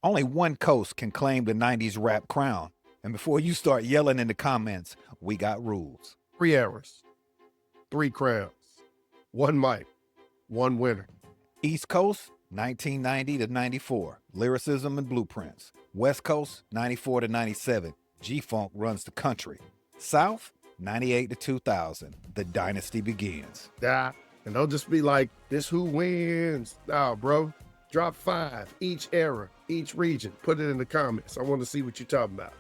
Only one coast can claim the 90s rap crown. And before you start yelling in the comments, we got rules. 3 eras, 3 crowns, 1 mic, 1 winner. East Coast, 1990 to 94, lyricism and blueprints. West Coast, 94 to 97, G-Funk runs the country. South, 98 to 2000, the dynasty begins. And don't just be like, this who wins. Nah, bro. Drop 5, each era, each region. Put it in the comments. I want to see what you're talking about.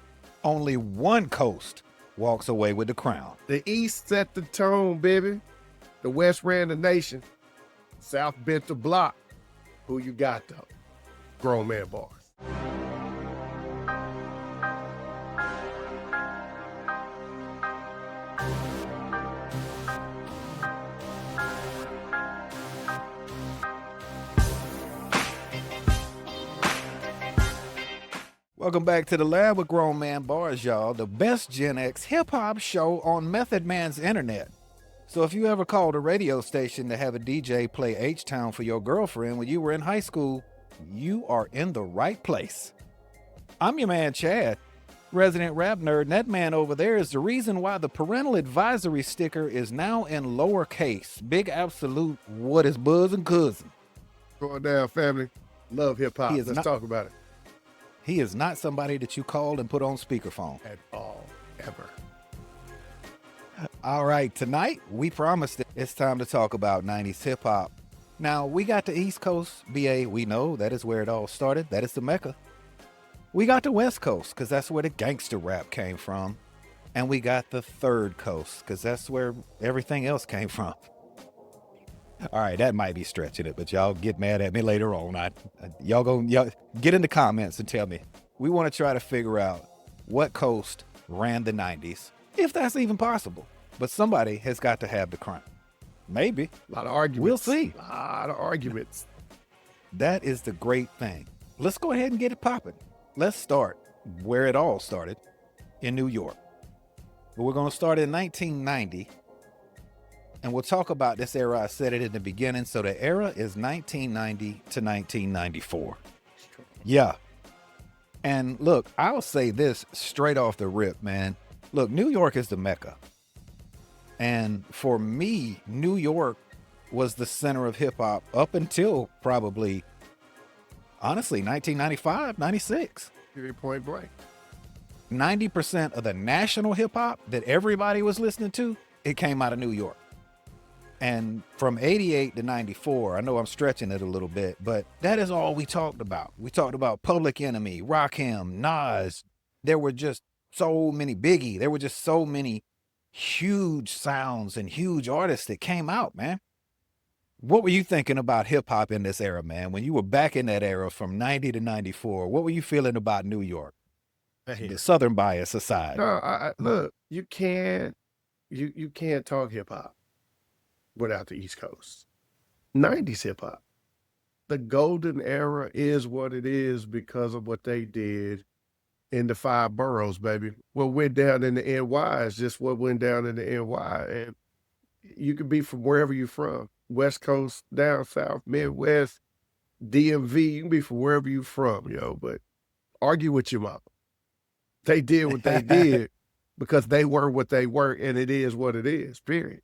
Only one coast walks away with the crown. The East set the tone, baby. The West ran the nation. South bent the block. Who you got, though? Grown man bars. Welcome back to the lab with Grown Man Bars, y'all. The best Gen X hip-hop show on Method Man's internet. So if you ever called a radio station to have a DJ play H-Town for your girlfriend when you were in high school, you are in the right place. I'm your man, Chad, resident rap nerd, and that man over there is the reason why the parental advisory sticker is now in lowercase. Big absolute, what is buzzing cousin. Going down, family. Love hip-hop. Let's talk about it. He is not somebody that you called and put on speakerphone. At all, ever. All right, tonight we promised it's time to talk about 90s hip hop. Now, we got the East Coast, BA, we know that is where it all started. That is the Mecca. We got the West Coast, because that's where the gangster rap came from. And we got the Third Coast, because that's where everything else came from. All right, that might be stretching it, but y'all get mad at me later on. Y'all get in the comments and tell me. We want to try to figure out what coast ran the 90s, if that's even possible. But somebody has got to have the crown. Maybe. A lot of arguments. We'll see. A lot of arguments. That is the great thing. Let's go ahead and get it popping. Let's start where it all started, in New York. But we're going to start in 1990. And we'll talk about this era. I said it in the beginning. So the era is 1990 to 1994. Yeah. And look, I'll say this straight off the rip, man. Look, New York is the Mecca. And for me, New York was the center of hip hop up until probably, honestly, 1995, 96. Point blank. 90% of the national hip hop that everybody was listening to, it came out of New York. And from 88 to 94, I know I'm stretching it a little bit, but that is all we talked about. We talked about Public Enemy, Rakim, Nas. There were just so many Biggie. There were just so many huge sounds and huge artists that came out, man. What were you thinking about hip hop in this era, man? When you were back in that era from 90 to 94, what were you feeling about New York? The Southern bias aside. No, look, you can't talk hip hop without the East Coast. 90s hip hop. The golden era is what it is because of what they did in the 5 boroughs, baby. What went down in the NY is just what went down in the NY. And you could be from wherever you're from. West Coast, down south, Midwest, DMV, you can be from wherever you're from, yo. But argue with your mama. They did what they did because they were what they were, and it is what it is, period.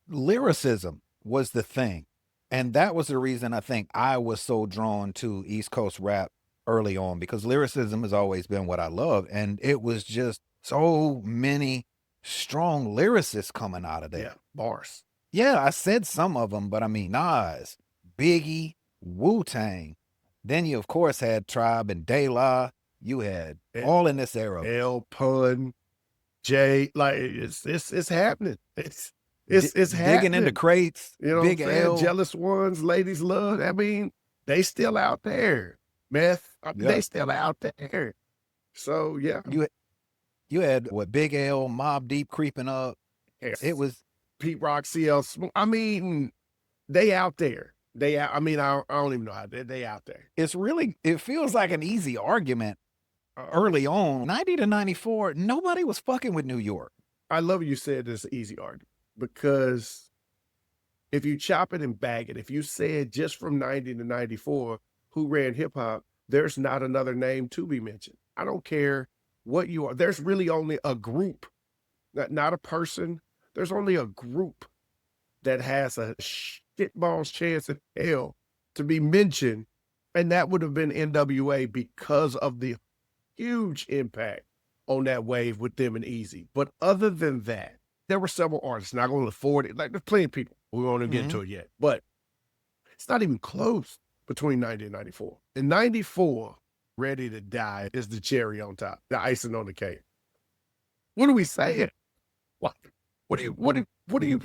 Lyricism was the thing. And that was the reason I think I was so drawn to East Coast rap early on, because lyricism has always been what I love. And it was just so many strong lyricists coming out of there. Yeah, bars. Yeah, I said some of them, but I mean, Nas, Biggie, Wu-Tang. Then you, of course, had Tribe and De La. You had all in this era. L Pun, Jay, like it's happening. It's happening. Digging into crates. You know Big what I'm saying? L. Jealous Ones, Ladies Love. I mean, they still out there. Meth, they still out there. So yeah. You had what, Big L, Mobb Deep creeping up. Yes. It was Pete Rock, CL Smooth. I mean, they out there. I don't even know how they out there. It feels like an easy argument early on. 90 to 94, nobody was fucking with New York. I love you said this easy argument, because if you chop it and bag it, if you said just from 90 to 94, who ran hip hop, there's not another name to be mentioned. I don't care what you are. There's really only a group, not a person. There's only a group that has a shitball's chance in hell to be mentioned, and that would have been NWA because of the huge impact on that wave with them and Easy. But other than that, there were several artists, not going to afford it. Like, there's plenty of people. We won't get into it yet, but it's not even close between 90 and 94. In 94, Ready to Die is the cherry on top, the icing on the cake. What are we saying? What do you?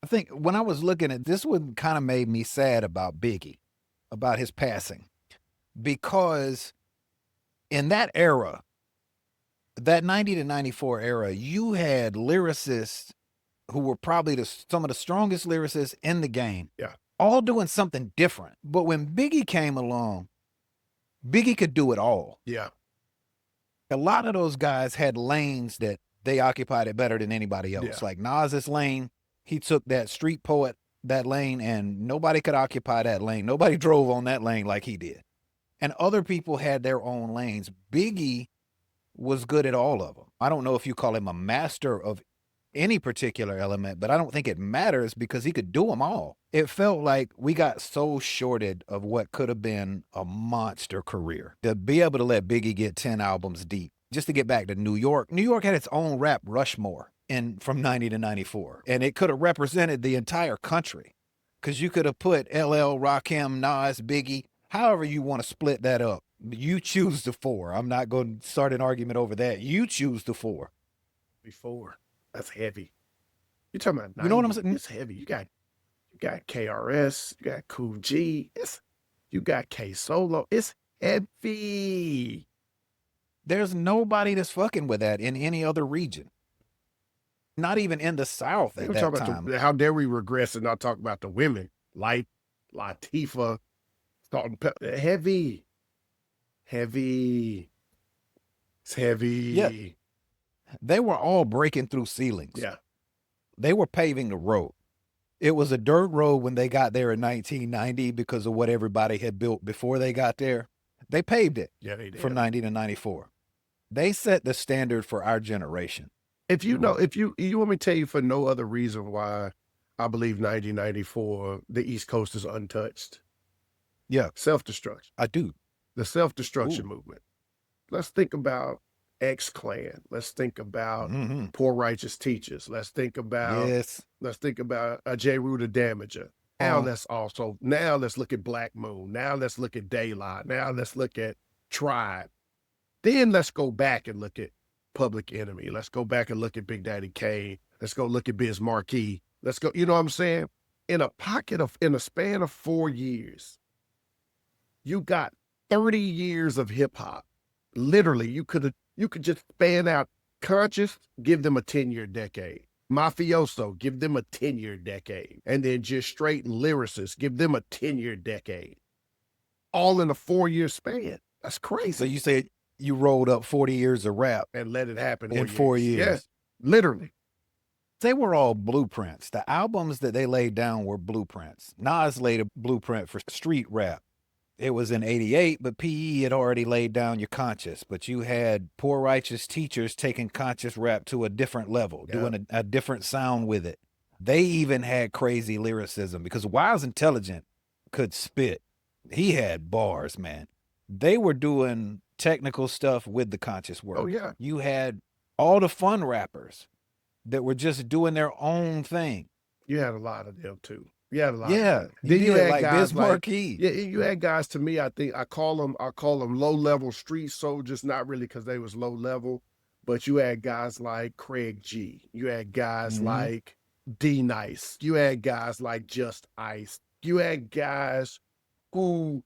I think when I was looking at this, one kind of made me sad about Biggie, about his passing, because in that era, that 90 to 94 era, you had lyricists who were probably some of the strongest lyricists in the game. Yeah. All doing something different. But when Biggie came along, Biggie could do it all. Yeah. A lot of those guys had lanes that they occupied it better than anybody else. Yeah. Like Nas's lane, he took that street poet, that lane, and nobody could occupy that lane. Nobody drove on that lane like he did. And other people had their own lanes. Biggie was good at all of them. I don't know if you call him a master of any particular element, but I don't think it matters because he could do them all. It felt like we got so shorted of what could have been a monster career. To be able to let Biggie get 10 albums deep, just to get back to New York. New York had its own rap Rushmore from 90 to 94, and it could have represented the entire country because you could have put LL, Rakim, Nas, Biggie, however you want to split that up. You choose the four. I'm not going to start an argument over that. You choose the four. Before. That's heavy. You're talking about 90, you know what I'm saying? It's heavy. You got KRS, you got Cool G, you got K Solo. It's heavy. There's nobody that's fucking with that in any other region. Not even in the South at that time. How dare we regress and not talk about the women? Like Latifah, heavy. It's heavy. Yeah. They were all breaking through ceilings. Yeah. They were paving the road. It was a dirt road when they got there in 1990 because of what everybody had built before they got there. They paved it. Yeah, they did. From 90 to 94. They set the standard for our generation. If you want me to tell you for no other reason why I believe 1994, the East Coast is untouched. Yeah. Self-destruction. I do. The self-destruction movement. Let's think about X-Clan. Let's think about Poor Righteous Teachers. Let's think about J. Rue Damager. Now let's look at Black Moon. Now let's look at Daylight. Now let's look at Tribe. Then let's go back and look at Public Enemy. Let's go back and look at Big Daddy Kane. Let's go look at Biz Markie. Let's go, you know what I'm saying? In a span of 4 years, you got 30 years of hip hop. Literally, you could just span out Conscious, give them a 10-year decade. Mafioso, give them a 10-year decade. And then just straight lyricists, give them a 10-year decade. All in a 4-year span. That's crazy. So you said you rolled up 40 years of rap and let it happen in 4 years. Yes, literally. They were all blueprints. The albums that they laid down were blueprints. Nas laid a blueprint for street rap. It was in 88, but PE had already laid down your Conscious. But you had Poor Righteous Teachers taking conscious rap to a different level, doing a different sound with it. They even had crazy lyricism because Wise Intelligent could spit. He had bars, man. They were doing technical stuff with the conscious work. Oh, yeah. You had all the fun rappers that were just doing their own thing. You had a lot of them, too. You had a lot. Yeah. Then you had like guys Biz Markie. you had guys, to me, I think I call them low-level street soldiers, not really because they was low level, but you had guys like Craig G. You had guys like D Nice. You had guys like Just Ice. You had guys who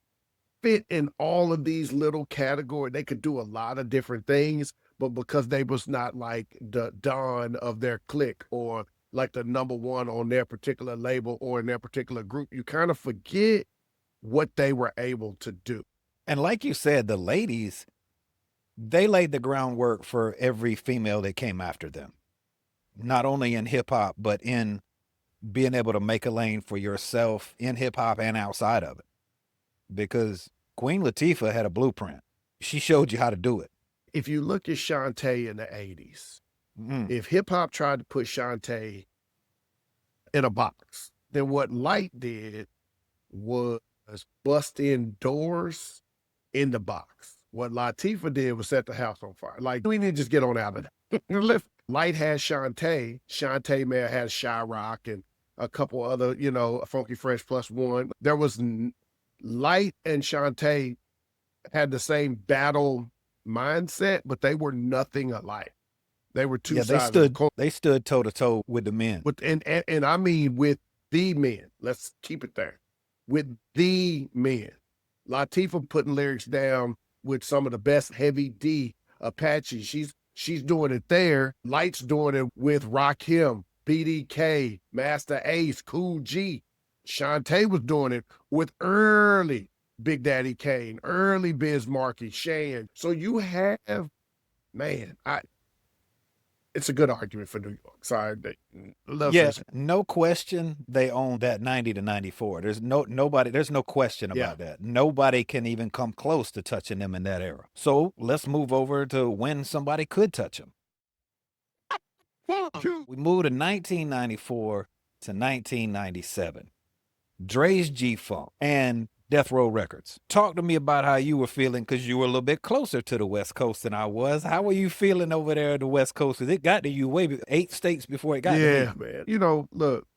fit in all of these little categories. They could do a lot of different things, but because they was not like the Don of their clique or like the number one on their particular label or in their particular group, you kind of forget what they were able to do. And like you said, the ladies, they laid the groundwork for every female that came after them, not only in hip hop, but in being able to make a lane for yourself in hip hop and outside of it. Because Queen Latifah had a blueprint. She showed you how to do it. If you look at Shantae in the 80s, Mm. if hip hop tried to put Shantae in a box, then what Light did was bust in doors in the box. What Latifah did was set the house on fire. Like, we need to just get on out of it. Light has Shantae. Shantae may have had Shyrock and a couple other, you know, Funky Fresh plus one. There was Light and Shantae had the same battle mindset, but they were nothing alike. They were two sides. They stood toe to toe with the men. And I mean with the men. Let's keep it there. With the men. Latifah putting lyrics down with some of the best Heavy D Apache. She's doing it there. Light's doing it with Rakim, BDK, Master Ace, Cool G. Shantae was doing it with early Big Daddy Kane, early Biz Markie, Shan. So you have, man, it's a good argument for New York. Sorry, no question they own that 90 to 94. There's no question about that. Nobody can even come close to touching them in that era. So let's move over to when somebody could touch them. We moved to 1994 to 1997. Dre's G-Funk and Death Row Records. Talk to me about how you were feeling, because you were a little bit closer to the West Coast than I was. How were you feeling over there at the West Coast? Because it got to you 8 states before it got to me. Yeah, man. You know, look,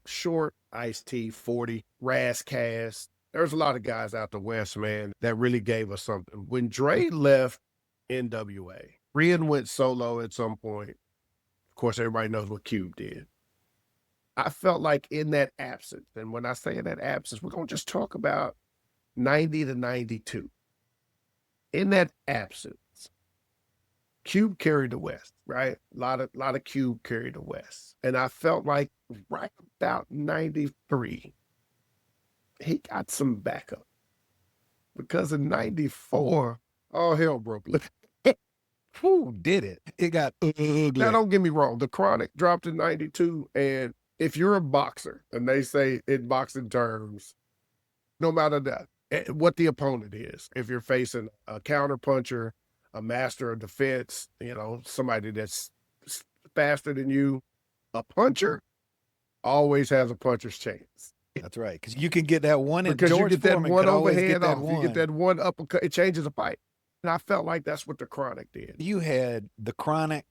Short, Ice-T, 40, Ras Kass. There's a lot of guys out the West, man, that really gave us something. When Dre left NWA, Ren went solo at some point. Of course, everybody knows what Cube did. I felt like in that absence, and when I say in that absence, we're going to just talk about 90 to 92. In that absence, Cube carried the West, right? A lot of Cube carried the West. And I felt like right about 93, he got some backup. Because in 94, all hell broke loose. Who did it? It got ugly. Now, don't get me wrong. The Chronic dropped in 92, and if you're a boxer, and they say in boxing terms, no matter what the opponent is, if you're facing a counterpuncher, a master of defense, you know, somebody that's faster than you, a puncher always has a puncher's chance. That's right, because you can get that one, because you get that one overhand off. You get that one uppercut, it changes a fight. And I felt like that's what the Chronic did. You had the Chronic,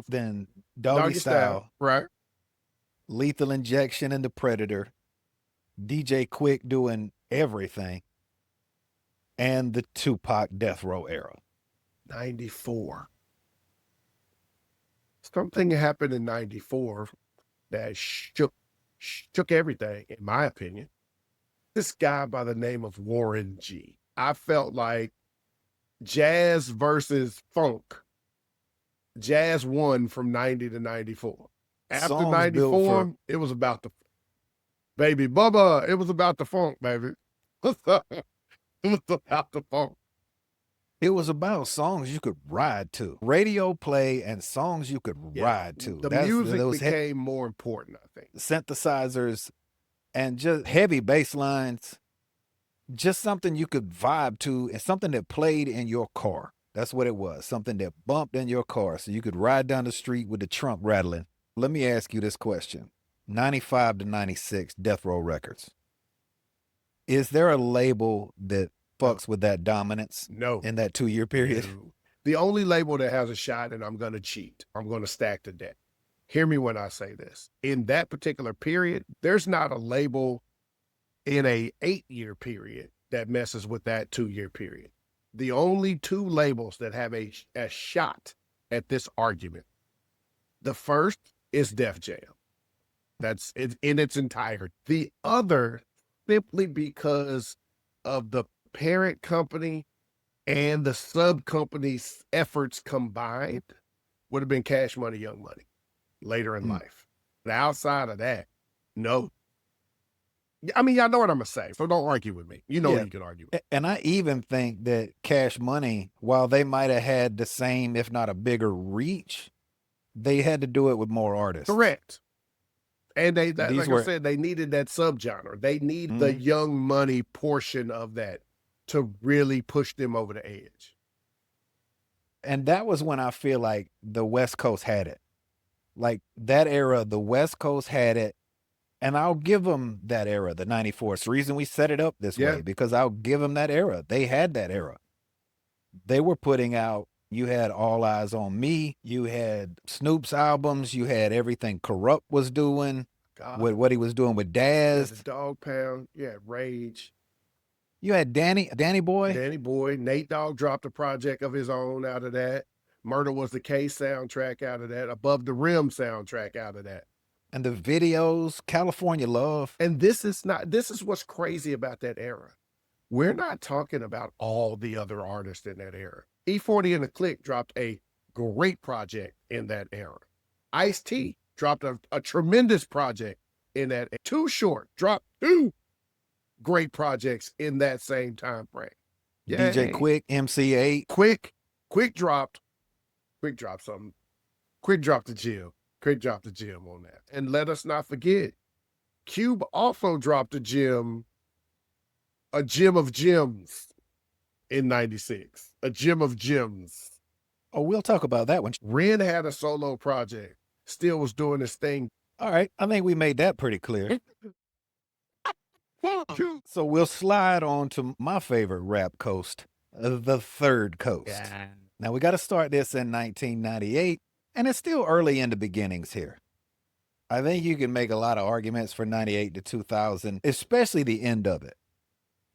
then Doggy Style, right? Lethal Injection and the Predator, DJ Quick doing everything, and the Tupac Death Row era. 94. Something happened in 94 that shook everything, in my opinion. This guy by the name of Warren G. I felt like jazz versus funk. Jazz won from 90 to 94. After Songs 94, it was about the baby Bubba. It was about the funk, baby. It was about the funk. It was about songs you could ride to. Radio play and songs you could ride to. The music became more important, I think. Synthesizers and just heavy bass lines. Just something you could vibe to, and something that played in your car. That's what it was. Something that bumped in your car so you could ride down the street with the trunk rattling. Let me ask you this question. 95 to 96, Death Row Records. Is there a label that fucks with that dominance in that 2-year period? No. The only label that has a shot, and I'm going to cheat, I'm going to stack the deck. Hear me when I say this. In that particular period, there's not a label in a 8-year period that messes with that 2-year period. The only 2 labels that have a shot at this argument. The first is Def Jam. That's it in its entirety. The other, simply because of the parent company and the sub company's efforts combined, would have been Cash Money, Young Money later in life. But outside of that, no. I mean, y'all know what I'm going to say, so don't argue with me. You know you can argue with me. And I even think that Cash Money, while they might have had the same, if not a bigger reach, they had to do it with more artists. Correct. And I said, they needed that subgenre. They need the Young Money portion of that to really push them over the edge. And that was when I feel like the West Coast had it. Like that era, the West Coast had it. And I'll give them that era, the 94. It's the reason we set it up this way, because I'll give them that era. They had that era. They were putting out, you had All Eyes on Me, you had Snoop's albums, you had everything Corrupt was doing, with what he was doing with Daz. The Dog Pound, Rage. You had Danny Boy. Danny Boy. Nate Dogg dropped a project of his own out of that. Murder Was the Case soundtrack out of that. Above the Rim soundtrack out of that. And the videos, California Love. And this is what's crazy about that era. We're not talking about all the other artists in that era. E40 and the Click dropped a great project in that era. Ice-T dropped a tremendous project in that. Too Short dropped 2 great projects in that same time frame. DJ Quick, MC8. Quick dropped something. Quick dropped the gym. Quick dropped the gym on that. And let us not forget, Cube also dropped a gem of gems in 96. A gem of gems. Oh, we'll talk about that one. Ren had a solo project. Still was doing his thing. All right. I think we made that pretty clear. So we'll slide on to my favorite rap coast, the Third Coast. Yeah. Now we got to start this in 1998, and it's still early in the beginnings here. I think you can make a lot of arguments for 98 to 2000, especially the end of it.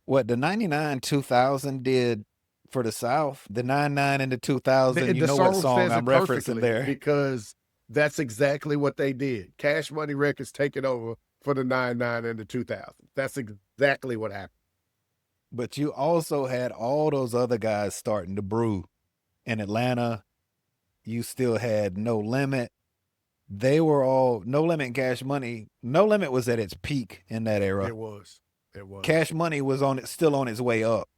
What the 99, 2000 did for the South, the 99 and the 2000, you know what song I'm referencing there. Because that's exactly what they did. Cash Money Records taking over for the 99 and the 2000. That's exactly what happened. But you also had all those other guys starting to brew. In Atlanta, you still had No Limit. They were all No Limit and Cash Money. No Limit was at its peak in that era. It was. Cash Money was still on its way up.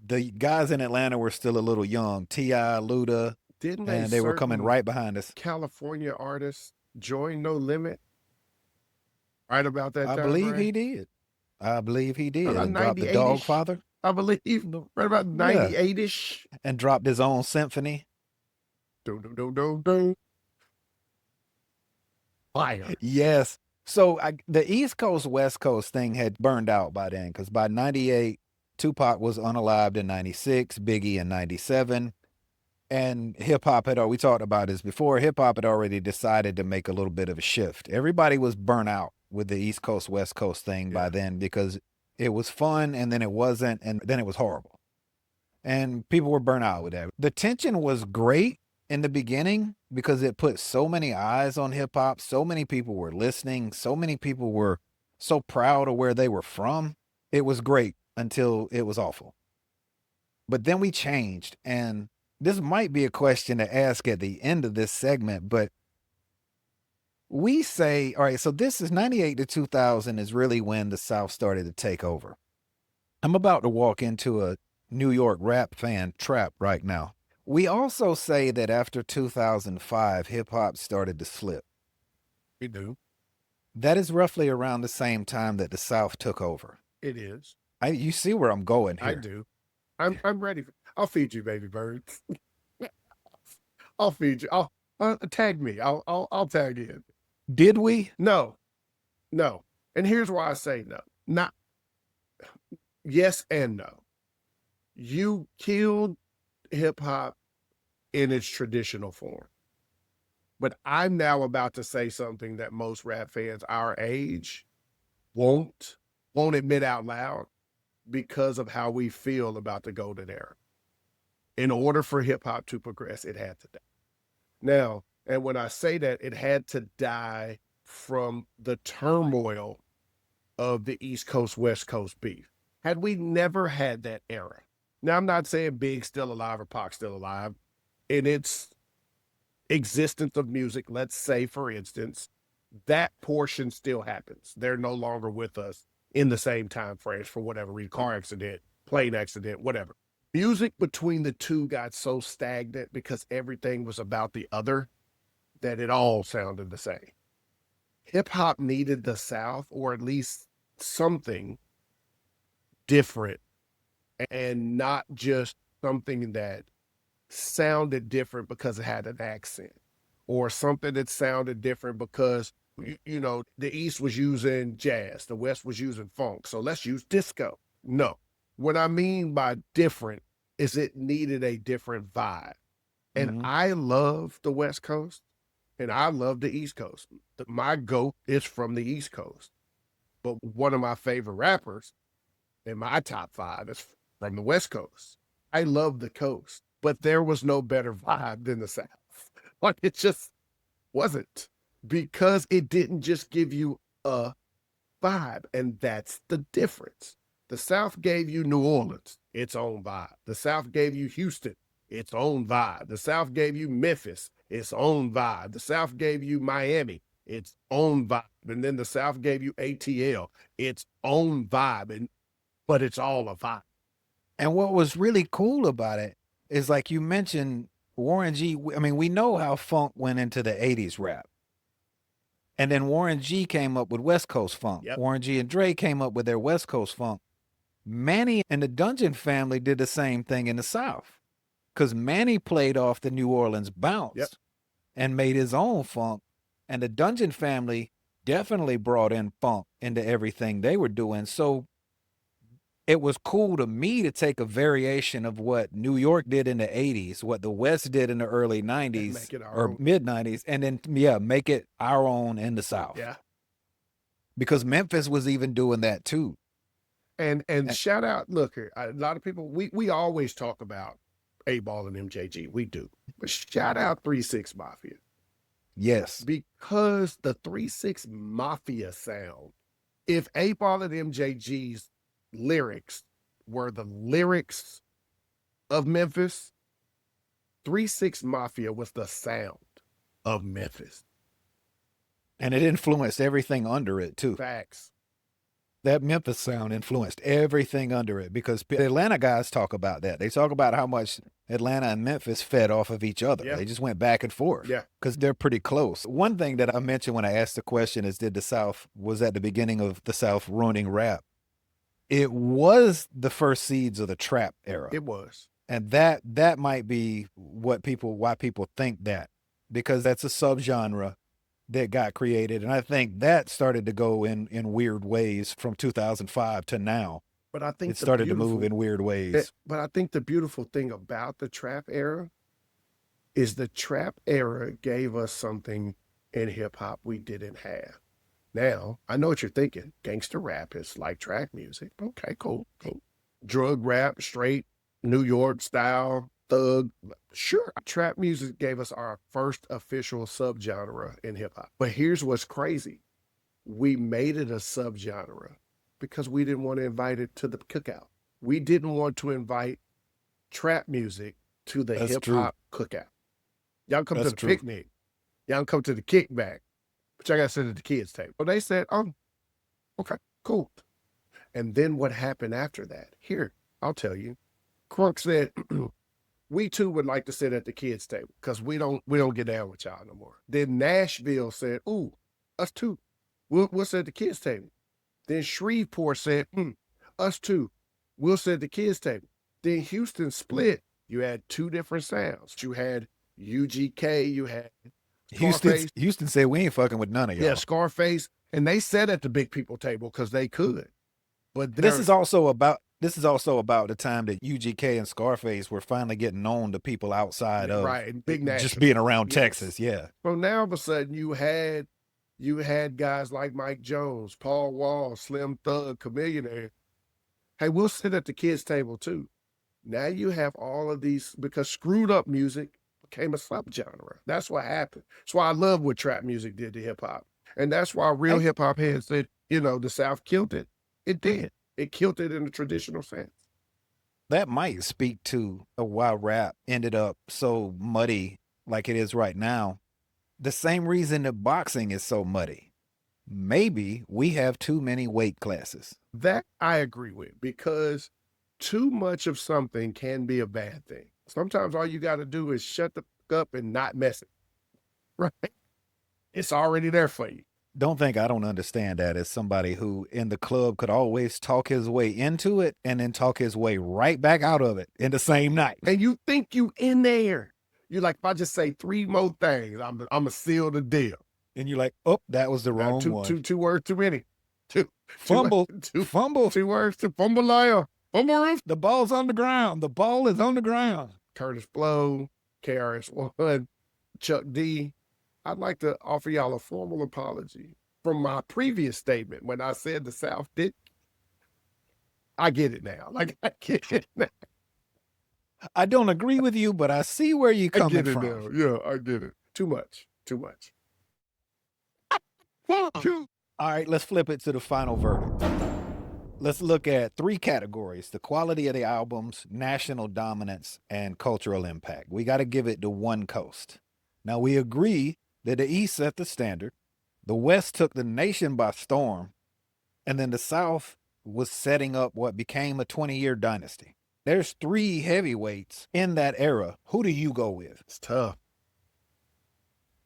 The guys in Atlanta were still a little young. T.I., Luda, and they were coming right behind us. California artists join No Limit right about that time. I believe he did. And dropped the Dogfather. I believe right about 98-ish. And dropped his own symphony. Fire. Yes. So the East Coast, West Coast thing had burned out by then, because by 98, Tupac was unalived in 96, Biggie in 97. And hip-hop we talked about this before, hip-hop had already decided to make a little bit of a shift. Everybody was burnt out with the East Coast, West Coast thing by then, because it was fun, and then it wasn't, and then it was horrible. And people were burnt out with that. The tension was great in the beginning because it put so many eyes on hip-hop. So many people were listening. So many people were so proud of where they were from. It was great until it was awful. But then we changed, and this might be a question to ask at the end of this segment, but we say, all right, so this is 98 to 2000 is really when the South started to take over. I'm about to walk into a New York rap fan trap right now. We also say that after 2005, hip-hop started to slip. We do. That is roughly around the same time that the South took over. It is. You see where I'm going here. I do. I'm ready. I'll feed you, baby birds. I'll feed you. I'll tag me. I'll tag in. Did we? No. And here's why I say no. Not yes and no. You killed hip hop in its traditional form. But I'm now about to say something that most rap fans our age won't admit out loud because of how we feel about the golden era. In order for hip hop to progress, it had to die. Now, and when I say that, it had to die from the turmoil of the East Coast, West Coast beef. Had we never had that era, now I'm not saying Big's still alive or Pac's still alive, in its existence of music, let's say, for instance, that portion still happens. They're no longer with us in the same time frames for whatever reason, car accident, plane accident, whatever. Music between the two got so stagnant because everything was about the other that it all sounded the same. Hip hop needed the South, or at least something different and not just something that sounded different because it had an accent, or something that sounded different because the East was using jazz, the West was using funk, so let's use disco. No, what I mean by different is it needed a different vibe. And I love the West Coast and I love the East Coast. My GOAT is from the East Coast, but one of my favorite rappers in my top 5 is from the West Coast. I love the coast, but there was no better vibe than the South. Like, it just wasn't, because it didn't just give you a vibe, and that's the difference. The South gave you New Orleans, its own vibe. The South gave you Houston, its own vibe. The South gave you Memphis, its own vibe. The South gave you Miami, its own vibe. And then the South gave you ATL, its own vibe. But it's all a vibe. And what was really cool about it is, like you mentioned, Warren G. I mean, we know how funk went into the 80s rap. And then Warren G came up with West Coast funk. Yep. Warren G and Dre came up with their West Coast funk. Manny and the Dungeon family did the same thing in the South, because Manny played off the New Orleans bounce and made his own funk. And the Dungeon family definitely brought in funk into everything they were doing. So it was cool to me to take a variation of what New York did in the 80s, what the West did in the early 90s or mid 90s, and then, make it our own in the South. Yeah. Because Memphis was even doing that too. And shout out, look, a lot of people, we always talk about 8Ball and MJG. We do. But shout out 3-6 Mafia. Yes. Because the 3-6 Mafia sound, if 8Ball and MJG's lyrics were the lyrics of Memphis, 3-6 Mafia was the sound of Memphis. And it influenced everything under it too. Facts. That Memphis sound influenced everything under it, because the Atlanta guys talk about that. They talk about how much Atlanta and Memphis fed off of each other. Yeah. They just went back and forth. Yeah. Because they're pretty close. One thing that I mentioned when I asked the question is, did the South, was at the beginning of the South ruining rap? It was the first seeds of the trap era. It was. And that might be why people think that, because that's a subgenre that got created. And I think that started to go in weird ways from 2005 to now. But I think it started to move in weird ways. But I think the beautiful thing about the trap era is the trap era gave us something in hip hop we didn't have. Now, I know what you're thinking. Gangster rap is like track music. Okay, cool. Drug rap, straight New York style, thug. Sure, trap music gave us our first official subgenre in hip hop. But here's what's crazy. We made it a subgenre because we didn't want to invite it to the cookout. We didn't want to invite trap music to the hip hop cookout. Y'all come to the picnic. Y'all come to the kickback. But y'all got to sit at the kids' table. Well, they said, oh, okay, cool. And then what happened after that? Here, I'll tell you. Crunk said, we too would like to sit at the kids' table because we don't get down with y'all no more. Then Nashville said, ooh, us too. We'll sit at the kids' table. Then Shreveport said, us too. We'll sit at the kids' table. Then Houston split. You had 2 different sounds. You had UGK, you had Houston said, we ain't fucking with none of y'all. Yeah, Scarface. And they sat at the big people table because they could. But this is also about the time that UGK and Scarface were finally getting known to people outside of big national, just being around Texas. Yeah. So now all of a sudden you had guys like Mike Jones, Paul Wall, Slim Thug, Chameleon. Hey, we'll sit at the kids' table too. Now you have all of these, because screwed up music became a subgenre. That's what happened. That's why I love what trap music did to hip hop. And that's why real hip hop heads said, the South killed it. It did. It killed it in the traditional sense. That might speak to why rap ended up so muddy like it is right now. The same reason that boxing is so muddy. Maybe we have too many weight classes. That I agree with, because too much of something can be a bad thing. Sometimes all you got to do is shut the fuck up and not mess it. Right? It's already there for you. Don't think I don't understand that as somebody who in the club could always talk his way into it and then talk his way right back out of it in the same night. And you think you in there. You're like, if I just say 3 more things, I'm going to seal the deal. And you're like, oh, that was the wrong one. Two words too many. Fumble. Fumble. 2 words to fumble liar. Fumble. The ball's on the ground. The ball is on the ground. Curtis Blow, KRS-One, Chuck D. I'd like to offer y'all a formal apology from my previous statement when I said the South did. I get it now. Like, I get it now. I don't agree with you, but I see where you're coming from. Now. Yeah, I get it. Too much. All right, let's flip it to the final verdict. Let's look at 3 categories: the quality of the albums, national dominance, and cultural impact. We got to give it to one coast. Now, we agree that the East set the standard, the West took the nation by storm, and then the South was setting up what became a 20-year dynasty. There's 3 heavyweights in that era. Who do you go with? It's tough.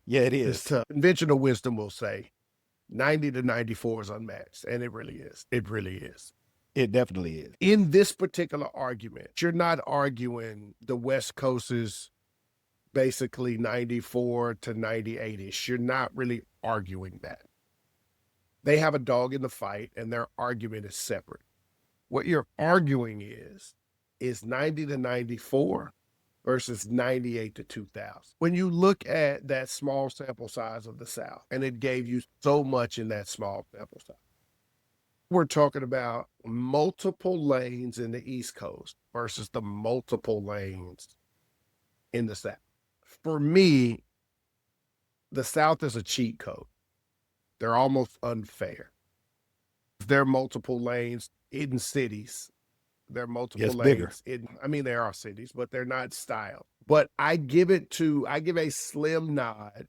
Yeah, it is. It's tough. Conventional wisdom will say 90 to 94 is unmatched, and it really is. It really is. It definitely is. In this particular argument, you're not arguing the West Coast is basically 94 to 98-ish. You're not really arguing that. They have a dog in the fight, and their argument is separate. What you're arguing is 90 to 94 versus 98 to 2000. When you look at that small sample size of the South, and it gave you so much in that small sample size, we're talking about multiple lanes in the East Coast versus the multiple lanes in the South. For me, the South is a cheat code. They're almost unfair. There are multiple lanes in cities. There are multiple lanes. There are cities, but they're not styled. But I give a slim nod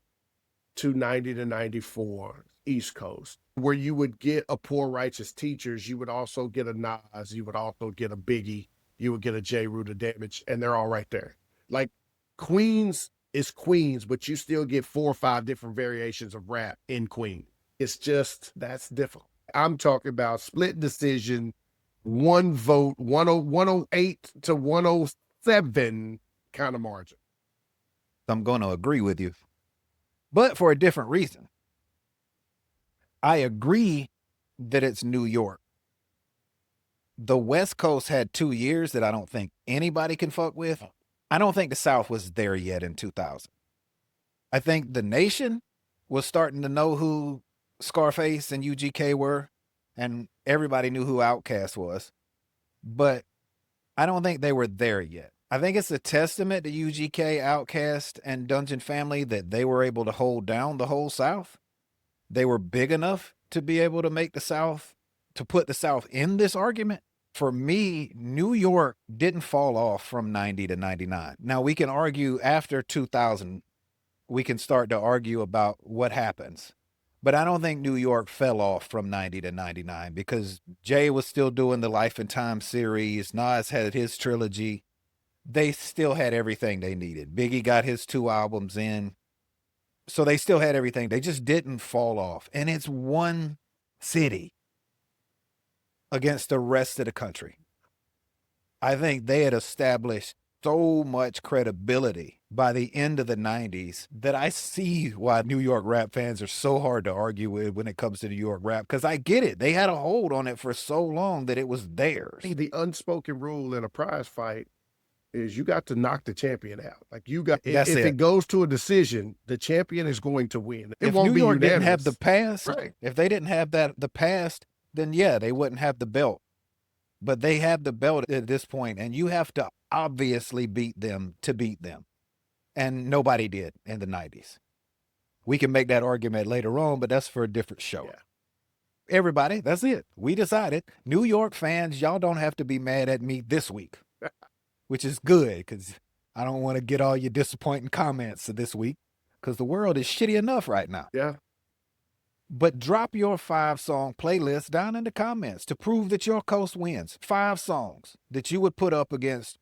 to 90 to 94 East Coast, where you would get a Poor Righteous Teachers, you would also get a Nas, you would also get a Biggie, you would get a J. Rue Damage, and they're all right there. Like, Queens is Queens, but you still get 4 or 5 different variations of rap in Queens. It's just, that's difficult. I'm talking about split decision, 1 vote, 108 to 107 kind of margin. I'm going to agree with you, but for a different reason. I agree that it's New York. The West Coast had 2 years that I don't think anybody can fuck with. I don't think the South was there yet in 2000. I think the nation was starting to know who Scarface and UGK were, and everybody knew who Outkast was, but I don't think they were there yet. I think it's a testament to UGK, Outkast, and Dungeon Family that they were able to hold down the whole South. They were big enough to be able to make the South, to put the South in this argument. For me, New York didn't fall off from 90 to 99. Now, we can argue after 2000, we can start to argue about what happens. But I don't think New York fell off from 90 to 99 because Jay was still doing the Life and Time series. Nas had his trilogy. They still had everything they needed. Biggie got his 2 albums in. So they still had everything. They just didn't fall off. And it's one city against the rest of the country. I think they had established so much credibility by the end of the 90s that I see why New York rap fans are so hard to argue with when it comes to New York rap, because I get it. They had a hold on it for so long that it was theirs. The unspoken rule in a prize fight is you got to knock the champion out. Like, you got, if it goes to a decision, the champion is going to win. It won't New be York unanimous. didn't have the past, right. If they didn't have the past, then yeah, they wouldn't have the belt. But they have the belt at this point, and you have to obviously beat them to beat them. And nobody did in the 90s. We can make that argument later on, but that's for a different show. Yeah. Everybody, that's it. We decided. New York fans, y'all don't have to be mad at me this week, which is good because I don't want to get all your disappointing comments this week because the world is shitty enough right now. Yeah. But drop your 5-song playlist down in the comments to prove that your coast wins. 5 songs that you would put up against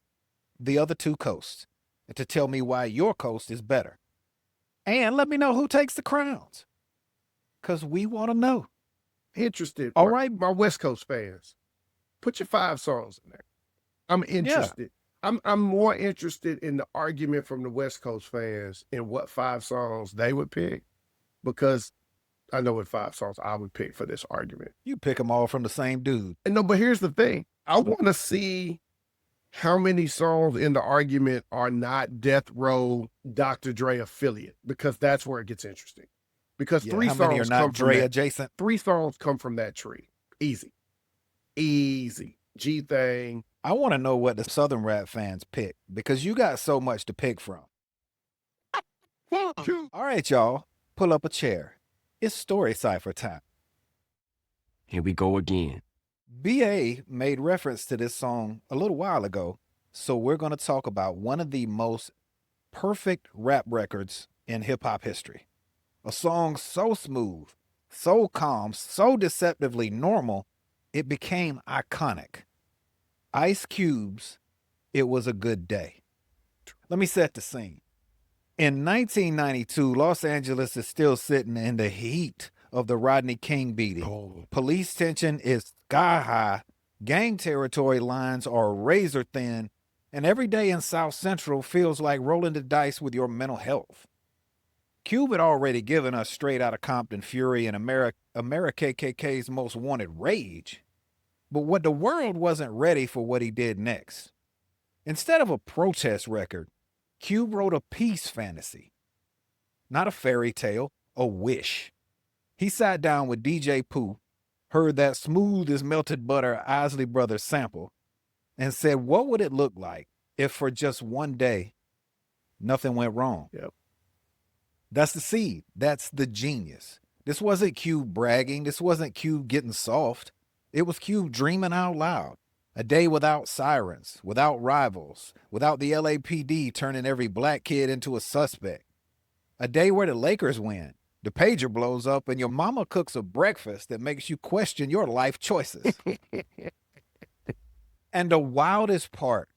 the other 2 coasts and to tell me why your coast is better. And let me know who takes the crowns. Because we want to know. Interested. All right. My West Coast fans, put your 5 songs in there. I'm interested. I'm more interested in the argument from the West Coast fans and what 5 songs they would pick, because I know what 5 songs I would pick for this argument. You pick them all from the same dude. And no, but here's the thing. I want to see how many songs in the argument are not Death Row, Dr. Dre affiliate, because that's where it gets interesting. Because Yeah, 3 how songs many are not come Dre from that. adjacent? 3 songs come from that tree. Easy. G-Thing. I want to know what the Southern rap fans pick, because you got so much to pick from. All right, y'all. Pull up a chair. It's story cipher time. Here we go again. BA made reference to this song a little while ago, so we're going to talk about one of the most perfect rap records in hip-hop history. A song so smooth, so calm, so deceptively normal, it became iconic. Ice Cube's It Was a Good Day. Let me set the scene. In 1992, Los Angeles is still sitting in the heat of the Rodney King beating. Oh. Police tension is sky high, gang territory lines are razor thin, and every day in South Central feels like rolling the dice with your mental health. Cube had already given us Straight Outta Compton fury and America KKK's Most Wanted rage, but what the world wasn't ready for what he did next. Instead of a protest record, Cube wrote a peace fantasy. Not a fairy tale, a wish. He sat down with DJ Pooh, heard that smooth as melted butter Isley Brothers sample, and said, what would it look like if for just one day, nothing went wrong? Yep. That's the seed. That's the genius. This wasn't Cube bragging. This wasn't Cube getting soft. It was Cube dreaming out loud. A day without sirens, without rivals, without the LAPD turning every black kid into a suspect. A day where the Lakers win, the pager blows up, and your mama cooks a breakfast that makes you question your life choices. And the wildest part,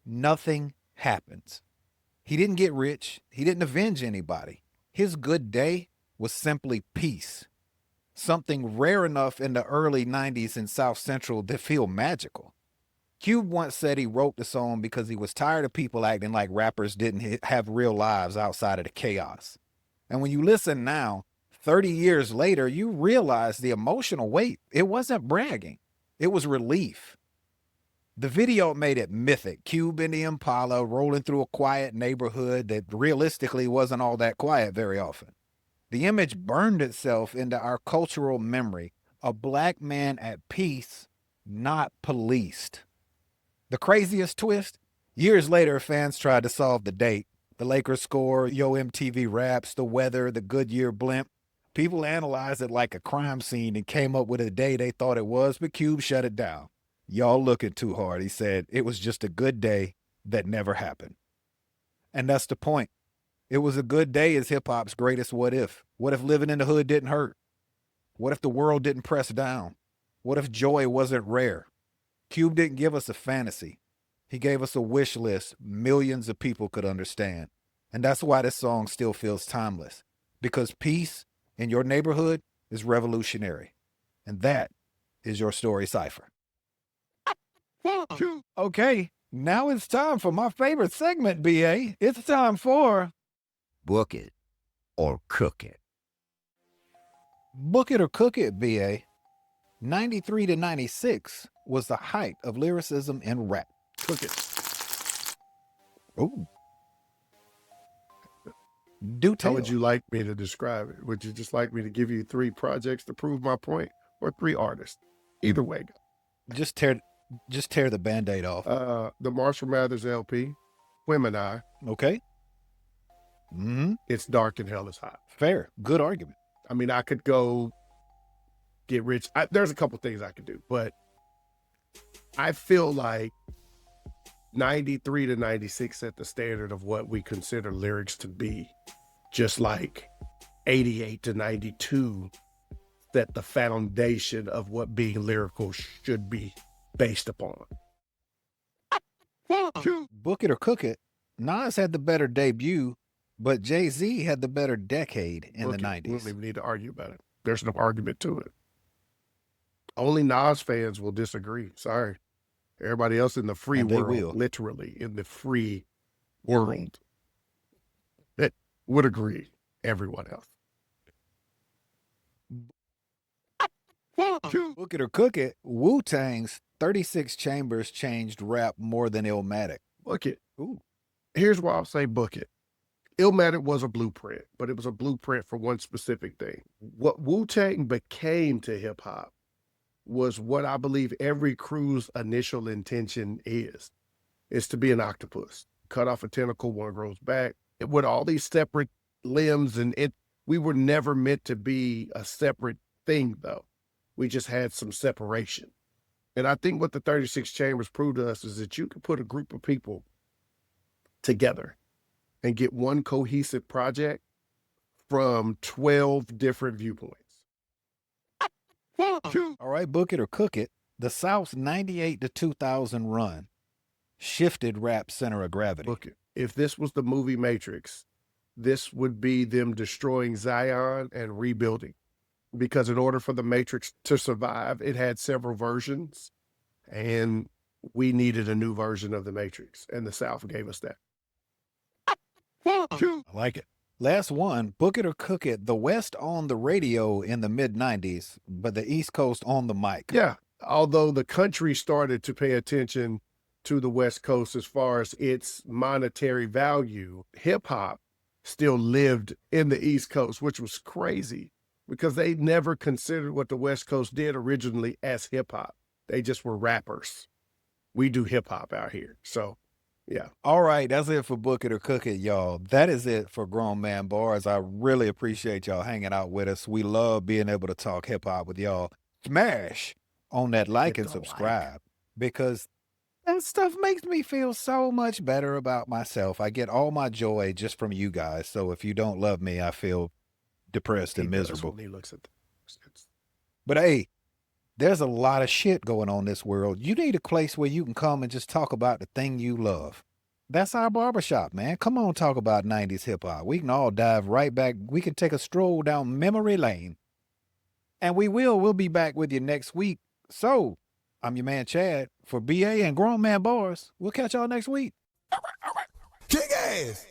nothing happens. He didn't get rich. He didn't avenge anybody. His good day was simply peace. Something rare enough in the early 90s in South Central to feel magical. Cube once said he wrote the song because he was tired of people acting like rappers didn't have real lives outside of the chaos. And when you listen now, 30 years later, you realize the emotional weight. It wasn't bragging. It was relief. The video made it mythic. Cube in the Impala rolling through a quiet neighborhood that realistically wasn't all that quiet very often. The image burned itself into our cultural memory. A black man at peace, not policed. The craziest twist? Years later, fans tried to solve the date. The Lakers score, Yo MTV Raps, the weather, the Goodyear blimp. People analyzed it like a crime scene and came up with a day they thought it was, but Cube shut it down. Y'all looking too hard, he said. It was just a good day that never happened. And that's the point. It was a good day is hip-hop's greatest what if. What if living in the hood didn't hurt? What if the world didn't press down? What if joy wasn't rare? Cube didn't give us a fantasy. He gave us a wish list millions of people could understand. And that's why this song still feels timeless. Because peace in your neighborhood is revolutionary. And that is your story cipher. Okay, now it's time for my favorite segment, BA. It's time for Book it or cook it. Book It or Cook It, BA. 93 to 96 was the height of lyricism in rap. Cook it. Ooh. Do tell. How would you like me to describe it? Would you just like me to give you 3 projects to prove my point, or 3 artists? Either way. Just tear the Band-Aid off. The Marshall Mathers LP, Women I. Okay. Mm-hmm. It's Dark and Hell is Hot. Fair. Good argument. I mean, I could go get rich. There's a couple things I could do, but I feel like 93 to 96 set the standard of what we consider lyrics to be. Just like 88 to 92 set the foundation of what being lyrical should be based upon. Book It or Cook It. Nas had the better debut, But Jay-Z had the better decade in the Look, we 90s. don't even need to argue about it. There's no argument to it. Only Nas fans will disagree. Sorry. Everybody else in the free And they world, will. literally in the free world, that would agree. Everyone else. Book it or cook it, Wu-Tang's 36 Chambers changed rap more than Illmatic. Book it. Ooh. Here's why I'll say book it. Illmatic was a blueprint, but it was a blueprint for one specific thing. What Wu-Tang became to hip-hop was what I believe every crew's initial intention is to be an octopus. Cut off a tentacle, one grows back. With all these separate limbs, and we were never meant to be a separate thing, though. We just had some separation. And I think what the 36 Chambers proved to us is that you can put a group of people together and get one cohesive project from 12 different viewpoints. All right, book it or cook it. The South's 98 to 2000 run shifted rap center of gravity. Book it. If this was the movie Matrix, this would be them destroying Zion and rebuilding. Because in order for the Matrix to survive, it had several versions, and we needed a new version of the Matrix, and the South gave us that. I like it. Last one, book it or cook it. The West on the radio in the mid-90s, but the East Coast on the mic. Yeah, although the country started to pay attention to the West Coast as far as its monetary value, hip-hop still lived in the East Coast, which was crazy because they never considered what the West Coast did originally as hip-hop. They just were rappers. We do hip-hop out here, so... yeah. All right, that's it for Book It or Cook It, y'all. That is it for Grown Man Bars. I really appreciate y'all hanging out with us. We love being able to talk hip hop with y'all. Smash on that like and subscribe because that stuff makes me feel so much better about myself. I get all my joy just from you guys. So if you don't love me, I feel depressed and miserable. When he looks at But hey, there's a lot of shit going on in this world. You need a place where you can come and just talk about the thing you love. That's our barbershop, man. Come on, talk about 90s hip hop. We can all dive right back. We can take a stroll down memory lane. And we'll be back with you next week. So, I'm your man Chad for BA and Grown Man Bars. We'll catch y'all next week. Kick ass!